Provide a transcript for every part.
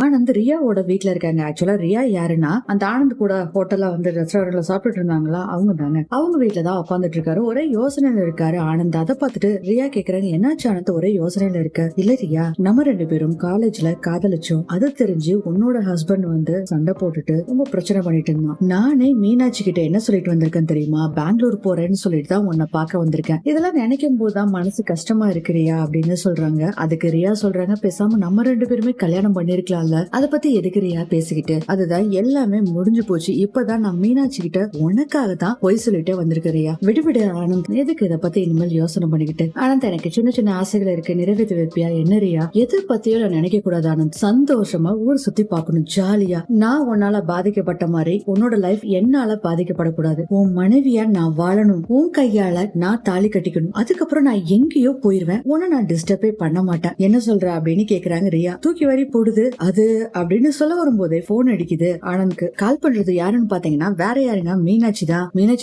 ஆனந்த் ரியாவோட வீட்டுல இருக்காங்க. ஆக்சுவலா ரியா யாருன்னா அந்த ஆனந்த் கூட ஹோட்டல்ல வந்து ரெஸ்டாரண்ட்ல சாப்பிட்டுட்டு இருந்தாங்களா அவங்க தானே. அவங்க வீட்டுலதான் உட்காந்துட்டு இருக்காரு. ஒரே யோசனையில இருக்காரு ஆனந்த். அதை பார்த்துட்டு ரியா கேக்குறாங்க, என்னாச்சு ஆனந்த் ஒரே யோசனையில இருக்க? இல்ல ரியா, நம்ம 2 பேரும் காலேஜ்ல காதலிச்சோம். அது தெரிஞ்சு உன்னோட ஹஸ்பண்ட் வந்து சண்டை போட்டுட்டு ரொம்ப பிரச்சனை பண்ணிட்டு இருந்தான். நானே மீனாட்சி கிட்ட என்ன சொல்லிட்டு வந்திருக்கேன் தெரியுமா? பெங்களூர் போறேன்னு சொல்லிட்டு தான் உன்னை பார்க்க வந்திருக்கேன். இதெல்லாம் நினைக்கும் போதுதான் மனசு கஷ்டமா இருக்கு ரியா அப்படின்னு சொல்றாங்க. அதுக்கு ரியா சொல்றாங்க, பேசாம நம்ம 2 பேருமே கல்யாணம் பண்ணிருக்கலாம்ல, அத பத்தி எதுக்கு ரியா பேசிக்கிட்டு? அதுதான் எல்லாமே முடிஞ்சு போச்சு. இப்பதான் நான் மீனாட்சி கிட்ட உனக்காக தான் பொய் சொல்லிட்டே வந்திருக்க ரியா. விடு ஆனந்த், எதுக்கு இதை பத்தி இனிமேல் யோசனை பண்ணிக்கிட்டு? ஆனந்த், எனக்கு சின்ன சின்ன ஆசைகள் இருக்கு, நிறைவேற்றி வைப்பியா? என்ன ரியா? எது பத்தியும் நான் நினைக்க கூடாது ஆனந்த். சந்தோஷமா ஊர் சுத்தி பாக்கணும், ஜாலியா. நான் உன்னால பாதிக்கப்பட்ட மாதிரி உன்னோட லைஃப் என்னால பாதிக்கப்படக்கூடாது. உன் மனைவியா நான் வாழணும், உன் கையால நான் தாலி கட்டிக்கணும். அதுக்கப்புறம் நான் எங்கேயோ போயிருவேன், உன்னை நான் டிஸ்டர்பே பண்ண மாட்டேன். என்ன சொல்ற அப்படின்னு கேக்குறாங்க ரியா. தூக்கி வாரி போடுது அது அப்படின்னு சொல்ல வரும்போதே போன் அடிக்குது ஆனந்த்க்கு. கால் பண்றது யாருன்னு பாத்தீங்கன்னா வேற யாருங்க, மீனாட்சி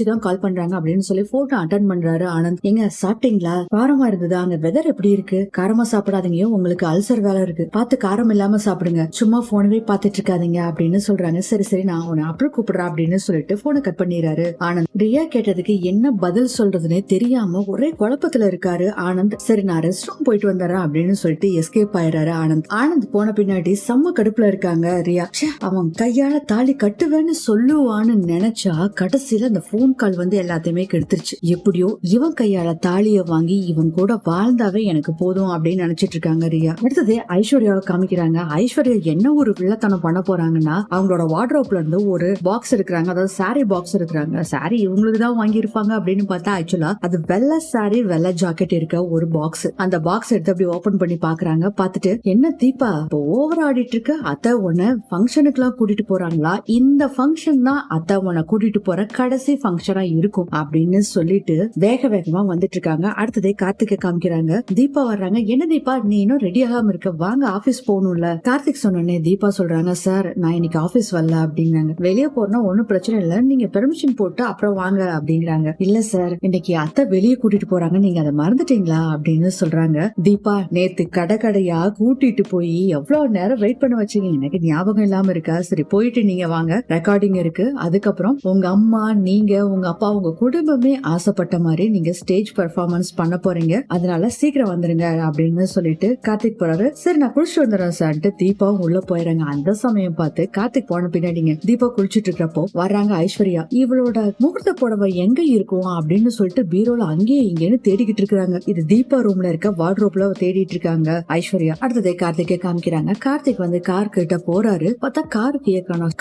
தான் கால் பண்றாங்க அப்படின்னு சொல்லி போன் அட்டன் பண்றாரு ஆனந்த். எங்க சாப்பிட்டீங்களா? காரமா இருந்ததா? அங்க வெதர் எப்படி இருக்கு? காரமா சாப்பிடாதீங்க, உங்களுக்கு அல்சர் வேலை இருக்கு, பார்த்து காரம் இல்லாம சாப்பிடுங்க, சும்மா போனவே பாத்துட்டு இருக்காதீங்க அப்படின்னு சொல்றாங்க. சரி நான் உன்னை அப்புறம் கூப்பிடுறேன் அப்படின்னு சொல்லிட்டு போனை கட் பண்ணிடுறாரு ஆனந்த். ரியா கேட்டதுக்கு என்ன பதில் சொல்றதுன்னே தெரியாம ஒரே குழப்பத்துல இருக்காரு ஆனந்த். சரி நான் ரெஸ்ட் ரூம் போயிட்டு வந்துடுறேன் அப்படின்னு சொல்லிட்டு எஸ்கேப் ஆயிடுறாரு ஆனந்த் போன பின்னாடி செம்ம கடுப்புல இருக்காங்க ரியா. அவன் கையால தாலி கட்டுவேன்னு சொல்லுவான்னு நினைச்சா கடைசியில அந்த போன் கால் வந்து எல்லாத்தையுமே கெடுத்துருச்சு. எப்படியோ இவன் கையால தாலிய வாங்கி இவன் கூட வாழ்ந்தாவே எனக்கு போதும் அப்படின்னு நினைச்சிட்டு இருக்காங்க ரியா. அடுத்தது ஐஸ்வர்யாவை காமிக்கிறாங்க. ஐஸ்வர்யா என்ன ஒரு வில்லத்தனம் பண்ண போறாங்கன்னா, அவங்களோட வார்ட்ரோப்ல இருந்து ஒரு பாக்ஸ் எடுக்கிறாங்க, அதாவது சாரி பாக்ஸ் எடுக்கிறாங்க. சாரி இவங்களுக்கு தான் வாங்கி இருப்பாங்க அப்படின்னு பார்த்தா ஆக்சுவலா அது வெள்ளை சாரி வெள்ளை ஜாக்கெட் இருக்க ஒரு பாக்ஸ். அந்த பாக்ஸ் எடுத்து அப்படி ஓபன் பண்ணி பாக்குறாங்க. பாத்துட்டு, என்ன தீபா ஓவர் ஆடிட்டு இருக்க? அத்தை உன்னை ஃபங்க்ஷனுக்கு எல்லாம் கூட்டிட்டு போறாங்களா? இந்த ஃபங்க்ஷன் தான் அத்தை உன்னை கூட்டிட்டு போற கடைசி ஃபங்க்ஷனா இருக்கும் அப்படின்னு சொல்லிட்டு வேகமா வந்துட்டு இருக்காங்க. அடுத்ததே கார்த்திகை காமிக்கிறாங்க. தீபா வர்றாங்க. என்ன தீபா நீ இன்னும் ரெடி ஆகாம இருக்க? வாங்க ஆபீஸ் போகணும்ல. கார்த்திக் சொன்னோடனே தீபா சொல்றாங்க, சார் நான் இன்னைக்கு ஆபீஸ் வரல அப்படிங்கிறாங்க. வெளியே போறோம்னா ஒன்னும் பிரச்சனை இல்ல, நீங்க பெர்மிஷன் போட்டு அப்புறம் வாங்க அப்படிங்கிறாங்க. இல்ல சார் இன்னைக்கு அத்தை வெளியே கூட்டிட்டு போறாங்க, நீங்க அதை மறந்துட்டீங்களா அப்படின்னு சொல்றாங்க. தீபா நேத்து கடையா கூட்டிட்டு போய் எவ்வளவு நேரம் வெயிட் பண்ண வச்சீங்க, எனக்கு ஞாபகம் இல்லாம இருக்கா? சரி போயிட்டு நீங்க வாங்க, ரெக்கார்டிங் இருக்கு, அதுக்கப்புறம் உங்க அம்மா நீங்க உங்க அப்பா உங்க குடும்பமே ஆசைப்பட்ட மாதிரி நீங்க ஸ்டேஜ் பெர்ஃபார்மன்ஸ் பண்ண போறீங்க, அதனால சீக்கிரம் வந்துருங்க அப்படின்னு சொல்லிட்டு கார்த்திக் போறாரு. சரி நான் குளிச்சுட்டு வந்துடுறேன் சார்ட்டு தீபாவும் உள்ள போயிறாங்க. அந்த சமயம் பார்த்து கார்த்திக் போன பின்னாடிங்க தீபா குளிச்சுட்டு இருக்கிறப்போ வர்றாங்க ஐஸ்வர்யா. இவளோட முகூர்த்த புடவை எங்க இருக்கும் அப்படின்னு சொல்லிட்டு பீரோல அங்கேயும் இங்கேன்னு தேடிக்கிட்டு இருக்காங்க. இது தீபா ரூம்ல இருக்க வார்ட்ரோப்ல தேடிட்டு இருக்காங்க ஐஸ்வர்யா. அடுத்ததே கார்த்திகை காமிக்கிறாங்க. கார்த்திக் வந்து கார் கிட்ட போறாரு. பார்த்தா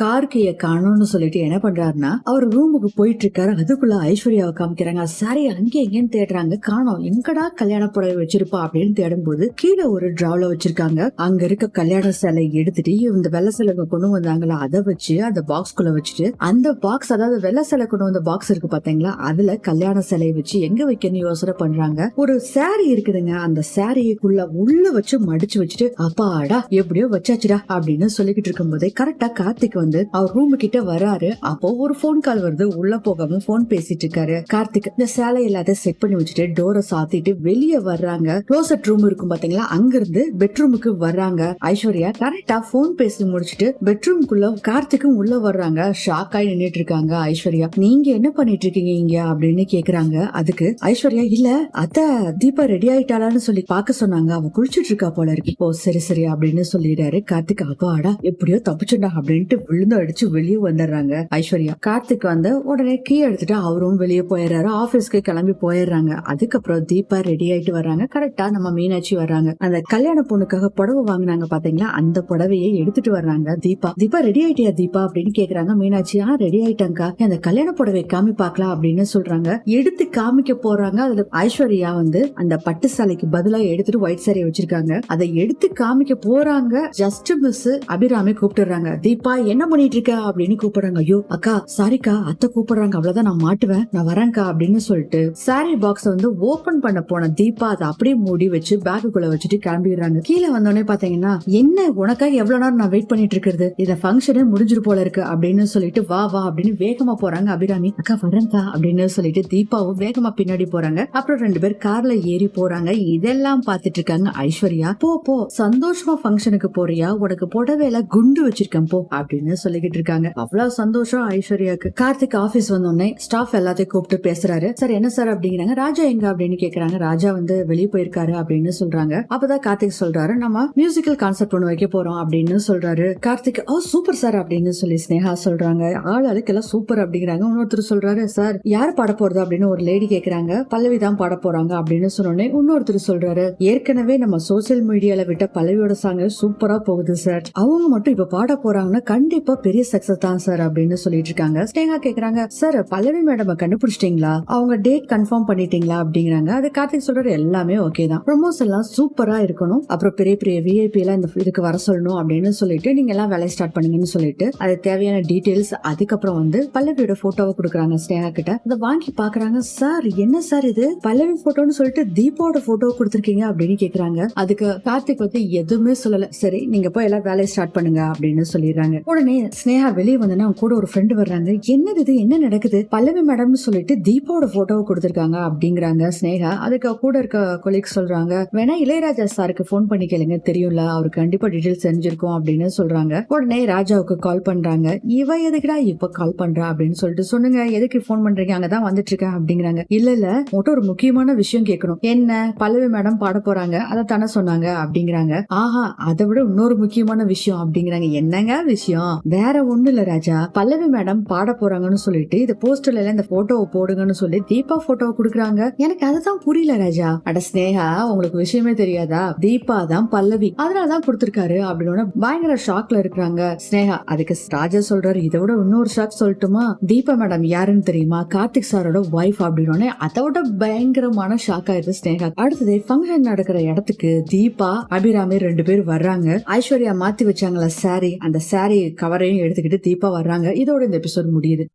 கார்கிய காணோம்னு சொல்லிட்டு என்ன பண்றாருன்னா அவர் ரூமுக்கு போயிட்டு இருக்காரு. அதுக்குள்ள ஐஸ்வர்யாவை காமிக்கிறாங்க. சாரி அங்கே எங்கேன்னு தேடுறாங்க, காணோம். எங்கடா கல்யாண புடவை வச்சிருப்பா அப்படின்னு தேடும் போது கீழே ஒரு டிராவ்ல வச்சிருக்காங்க. அங்க இருக்க கல்யாண சேலை எடுத்துட்டு இந்த வெள்ளை சேலை கொண்டு வந்தாங்களா அதை வச்சு அந்த பாக்ஸ்குள்ள வச்சுட்டு அந்த பாக்ஸ், அதாவது வெள்ளை சேலை கொண்டு வந்த பாக்ஸ் இருக்கு பாத்தீங்களா, அதுல கல்யாண சேலையை வச்சு எங்க வைக்கணும் யோசனை பண்றாங்க. ஒரு சாரி இருக்குதுங்க, அந்த சாரிக்குள்ள உள்ள வச்சு மடிச்சு வச்சுட்டு அப்பாடா எப்படியோ வச்சாச்சுடா அப்படின்னு சொல்லிக்கிட்டு இருக்கும் போதே கரெக்டா கார்த்திக் வந்து அவர் ரூமு கிட்ட வராரு. அப்போ ஒரு போன் கால் வருது. உள்ள போகாம போன் பேசிட்டு இருக்காரு கார்த்திக். இந்த சேலை எல்லாத்தையும் செட் பண்ணி வச்சுட்டு டோரை சாத்திட்டு வெளியே வர்றாங்க. க்ளோசட் ரூம் இருக்கும் பாத்தீங்களா, அங்கிருந்து பெட்ரூமுக்கு வர்றாங்க ஐஸ்வர்யா. கரெக்டா போன் பேசி முடிச்சுட்டு பெட்ரூம்குள்ள கார்த்திக்கும் உள்ள வர்றாங்க. ஷாக் ஆகி நின்னுட்டு இருக்காங்க ஐஸ்வர்யா. நீங்க என்ன பண்ணிட்டு இருக்கீங்க இங்க அப்படின்னு கேக்குறாங்க. அதுக்கு ஐஸ்வர்யா, இல்ல அத்த தீபா ரெடி ஆயிட்டாளான்னு சொல்லி பாக்க சொன்னாங்க, அவ குளிச்சுட்டு இருக்கா போல இருக்கு. ஓ சரி அப்படின்னு சொல்லிடுறாரு கார்த்திக். அப்பாடா எப்படியோ தப்பிச்சுடா அப்படின்ட்டு விழுந்து அடிச்சு வெளியே வந்துடுறாங்க ஐஸ்வர்யா. கார்த்திக் வந்து உடனே கீ எடுத்துட்டு அவரும் வெளியே போயிடுறாரு. ஆபீஸ்க்கு கிளம்பி போயிடுறாங்க. அதுக்கப்புறம் தீபா ரெடி ஆயிட்டு வர்றாங்க. கரெக்டா நம்ம மீனாட்சி வர்றாங்க. அந்த கல்யாண பொண்ணுக்காக புடவை வாங்கினாங்க பாத்தீங்களா, அந்த புடவையை எடுத்துட்டு வர்றாங்க தீபா ரெடி ஆயிட்டியா தீபா அப்படின்னு கேக்குறாங்க மீனாட்சி. ரெடி ஆயிட்டாங்க, அந்த கல்யாண புடவை காமி பாக்கலாம் அப்படின்னு சொல்றாங்க. எடுத்து காமிக்க போறாங்க. அதுல ஐஸ்வர்யா வந்து அந்த பட்டு சாலைக்கு பதிலா எடுத்துட்டு ஒயிட் சாரியை வச்சிருக்காங்க. அதை எடுத்து காமிக்க போறாங்க. ஜஸ்ட் மிஸ் அபிராமி கூப்பிட்டுறாங்க. தீபா என்ன பண்ணிட்டு இருக்க அப்படின்னு கூப்பிடுறாங்க. ஐயோ அக்கா சாரிக்கா அத்தை கூப்பிடுறாங்க, அவ்வளவுதான் நான் மாட்டுவேன், நான் வரேன்க்கா அப்படின்னு சொல்லிட்டு சாரி பாக்ஸ் வந்து ஓபன் பண்ண போன தீபா அதை அப்படியே மூடி வச்சு பேக்குக்குள்ள வச்சுட்டு கிளம்பிடுறாங்க. கீழே வந்தோடனே பாத்தீங்கன்னா, என்ன உனக்காக எவ்வளவு நேரம் நான் வெயிட் பண்ணிட்டு இருக்கிறது, இந்த ஃபங்க்ஷனே முடிஞ்சிரு போல இருக்கு அப்படின்னு சொல்லிட்டு வா அப்படின்னு வேகமா போறாங்க அபிராமி. அக்கா வரேன்க்கா அப்படின்னு சொல்லிட்டு தீபாவும் வேகமா பின்னாடி போறாங்க. அப்புறம் 2 பேர் கார்ல ஏறி போறாங்க. இதெல்லாம் பாத்துட்டு இருக்காங்க ஐஸ்வர்யா. போ சந்தோஷமா ஃபங்க்ஷனுக்கு போறியா ஐஸ்வர்யா உனக்கு புடவையில குண்டு வச்சிருக்கேன் போ அப்படின்னு சொல்லிக்கிட்டு இருக்காங்க. அவ்வளவு சந்தோஷம் ஐஸ்வர்யாக்கு. கார்த்திக் ஆபீஸ் வந்தோடனே ஸ்டாஃப் எல்லாத்தையும் கூப்பிட்டு பேசுறாரு. சார் என்ன சார் அப்படிங்கிறாங்க. ராஜா எங்க அப்படின்னு கேக்குறாங்க. ராஜா வந்து வெளியே போயிருக்காரு அப்படின்னு சொல்றாங்க. அப்பதான் கார்த்திக் சொல்றாரு, நம்ம மியூசிக்கல் கான்செப்ட் ஒண்ணு வைக்க போறோம் அப்படின்னு சொல்றாரு. கார்த்திக் ஓ சூப்பர் சார் அப்படின்னு சொல்லி ஸ்னேகா சொல்றாங்க. ஆளுக்கெல்லாம் சூப்பர் அப்படிங்கிறாங்க. இன்னொருத்தர் சொல்றாரு, சார் யார் பாட போறது அப்படின்னு ஒரு லேடி கேக்குறாங்க. பல்லவி தான் பாட போறாங்க அப்படின்னு சொன்னோடனே இன்னொருத்தர் சொல்றாரு, ஏற்கனவே நம்ம சோசியல் மீடியால விட்ட பல்லவியோட சாங் சூப்பரா போகுது சார், அவங்க மட்டும் இப்ப பாட போறாங்கன்னா கண்டிப்பா பெரிய சக்சஸ் தான் சார் அப்படின்னு சொல்லிட்டு இருக்காங்க. ஸ்னேகா கேக்குறாங்க, சார் பல்லவி மேடம் கண்டுபிடிச்சிட்டீங்களா, அவங்க டேட் கன்ஃபார்ம் பண்ணிட்டீங்களா அப்படிங்கிறாங்க. அது கார்த்திக் சொல்றாரு, எல்லாமே ஓகே தான், ப்ரொமோஸ் எல்லாம் சூப்பரா இருக்கணும், அப்புறம் பெரிய பெரிய விஐபி எல்லாம் இந்த இதுக்கு வர சொல்லணும் அப்படின்னு சொல்லிட்டு நீங்க எல்லாம் வேலையை ஸ்டார்ட் பண்ணுங்கன்னு சொல்லிட்டு அது தேவையான டீடைல்ஸ் அதுக்கப்புறம் வந்து பல்லவியோட போட்டோவை கொடுக்குறாங்க ஸ்னேகா கிட்ட. அதை வாங்கி பாக்குறாங்க. சார் என்ன சார் இது பல்லவி போட்டோன்னு சொல்லிட்டு தீபாவோட போட்டோ கொடுத்துருக்கீங்க அப்படின்னு கேக்குறாங்க. அதுக்கு கார்த்திக் வந்து எதுவுமே சொல்லல. சரி நீங்க போய் எல்லாம் வேலையை ஸ்டார்ட் பண்ணுங்க அப்படின்னு சொல்லிடுறாங்க. உடனே ஸ்னேகா வெளியே வந்தோன்னா கூட ஒரு ஃப்ரெண்டு வர்றாங்க. என்னது இது, என்ன நடக்குது, பல்லவி மேடம்னு சொல்லிட்டு தீபாவோட போட்டோவை கொடுத்திருக்காங்க அப்படிங்கிறாங்க ஸ்னேகா. அதுக்கு கூட இருக்க கொலீக் சொல்றாங்க, வேணா இளையராஜா சாருக்கு போன் பண்ணி கேளுங்க, தெரியும்ல அவருக்கு கண்டிப்பா டீடைல்ஸ் தெரிஞ்சிருக்கும் அப்படின்னு சொல்றாங்க. உடனே ராஜாவுக்கு கால் பண்றாங்க. இவ எதுக்குடா இப்ப கால் பண்றா அப்படின்னு சொல்லிட்டு, சொன்னுங்க எதுக்கு போன் பண்றீங்க, அங்கதான் வந்துட்டு இருக்கேன் அப்படிங்கிறாங்க. இல்ல உங்கள்கிட்ட ஒரு முக்கியமான விஷயம் கேட்கணும். என்ன, பல்லவி மேடம் பாட போறாங்க அதை தானே சொன்னாங்க அப்படிங்கிறாங்க. ஆஹா அதை விட இன்னொரு முக்கியமான விஷயம் அப்படிங்கிறாங்க. என்னங்க விஷயம், வேற ஒண்ணு இல்ல ராஜா, பல்லவி மேடம் பாட போறாங்கன்னு சொல்லிட்டு இந்த போஸ்டர்ல இந்த போட்டோவை போடுங்கன்னு சொல்லி தீபா போட்டோவை கொடுக்குறாங்க. எனக்கு அதுதான் புரியல ராஜா. அட ஸ்னேகா உங்களுக்கு விஷயமே தெரியாதா, தீபா தான் பல்லவி, அதனாலதான் கொடுத்திருக்காரு அப்படின்னு பயங்கர ஷாக்ல இருக்கிறாங்க ஸ்னேகா. அதுக்கு ராஜா சொல்றாரு, இதை விட இன்னொரு ஷாக் சொல்லட்டுமா, தீபா மேடம் யாருன்னு தெரியுமா, கார்த்திக் சாரோட வைஃப் அப்படின்னு. அதோட பயங்கரமான ஷாக் ஆயிடுது ஸ்னேகா. அடுத்தது ஃபங்க்ஷன் நடக்கிற இடத்துக்கு தீபா அபிராமி 2 பேர் வர்றாங்க. ஐஸ்வர்யா மாத்தி வச்சாங்களா சாரி, அந்த சாரி கவரையும் எடுத்துக்கிட்டு தீபா வர்றாங்க. இதோட இந்த எபிசோட் முடியுது.